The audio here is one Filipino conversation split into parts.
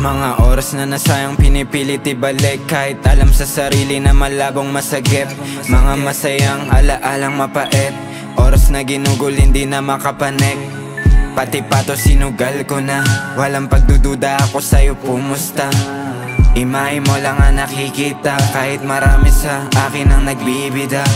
Mga oras na nasayang pinipilit ibalik, kahit alam sa sarili na malabong masagip. Mga masayang alaalang mapait, oras na ginugol hindi na makapanik. Pati pato sinugal ko na, walang pagdududa ako sa'yo pumusta. Imahe mo lang ang nakikita, kahit marami sa akin ang nagbibida.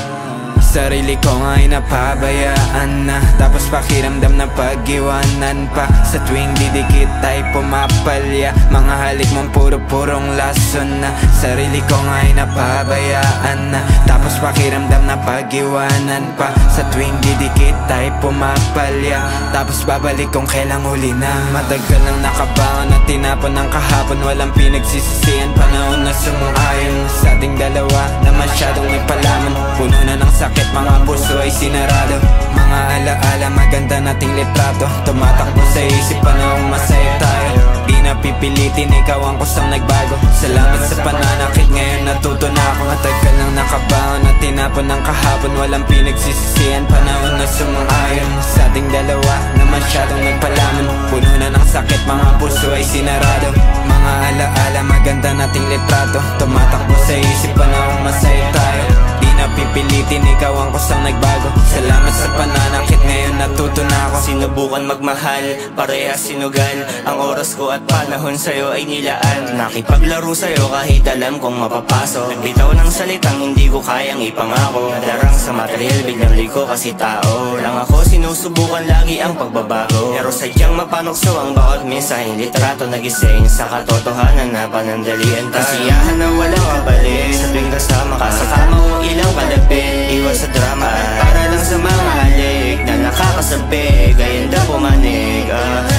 Sarili ko nga'y napabayaan na, tapos pakiramdam na pag-iwanan pa. Sa tuwing didikit ay pumapalya, mga halik mong puro-purong lason na. Sarili ko nga'y napabayaan na, tapos pakiramdam na pag-iwanan pa. Sa tuwing didikit ay pumapalya, tapos babalik kung kailang huli na. Matagal nang nakabangon at tinapon ng kahapon, walang pinagsisisihan, panahon na sumung-ayon sa ating dalawa na masyadong ipalaman. Puno na ng sakit, mga puso ay sinarado. Mga alaala, maganda nating litrato, tumatakbo sa isip, panahong masaya tayo. Di na pipilitin, ikaw ang kusang nagbago. Salamat sa pananakit, ngayon natuto na ako. Matagal nang nakabangon at tinapon ng kahapon, walang pinagsisisihan, panahon na sumang-ayon sa ating dalawa na masyadong nagpalaman. Puno na ng sakit, mga puso ay sinarado. Mga alaala, maganda nating litrato, tumatakbo sa isip, panahong masaya tayo. Di na pipilitin, ikaw ang kusang nagbago. Salamat sa pananakit, ngayon natuto na ako. Sinubukan magmahal, parehas sinugal. Ang oras ko at panahon sa'yo ay nilaan. Nakipaglaro sa'yo kahit alam kong mapapasok. Nagbitaw ng salitang hindi ko kayang ipangako. Nadarang sa material, biglang liko kasi tao lang ako. Sinusubukan lagi ang pagbabago, pero sadyang mapanukso ang bawat mensaheng litrato. Nagising sa katotohanan na panandalian tayo. Kasiyahan na walang kabalik sa tuwing kasama ka. Sakama mo ilang kalapit, iwas sa drama at para lang sa mga halik na nakakasabi. Gayanda pumanig,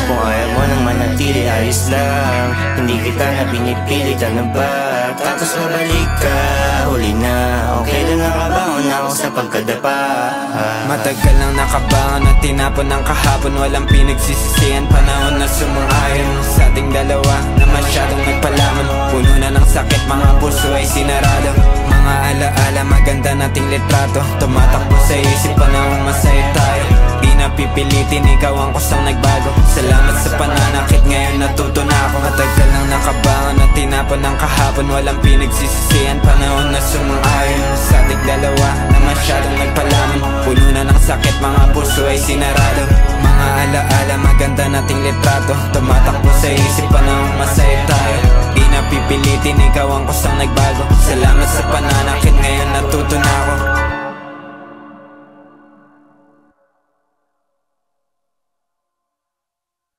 kung ayaw mo nang manatili, ayos lang. Hindi kita na pinipilit, ano ba? Tapos mabalik ka, huli na. Okay lang, nakabangon na ako sa pagkadapa. Matagal nang nakabangon at tinapon ng kahapon, walang pinagsisisihan, panahon na sumang-ayon sa ating dalawa na masyadong nagpalaman. Puno na ng sakit, mga puso ay sinarado. Mga alaala, maganda nating litrato, tumatakbo sa isip, panahong masaya tayo. Di na pipilitin, ikaw ang kusang nagbago. Salamat sa pananakit, ngayon natuto na ako. Matagal nang nakabangon at tinapon ng kahapon, walang pinagsisisihan, panahon na sumang-ayon sa ating dalawa na masyadong nagpalaman. Puno na ng sakit, mga puso ay sinarado. Mga alaala, maganda nating litrato, tumatakbo sa isip, panahong masaya tayo. Di na pipilitin, ikaw ang kusang nagbago. Salamat sa pananakit, ngayon natuto na ako.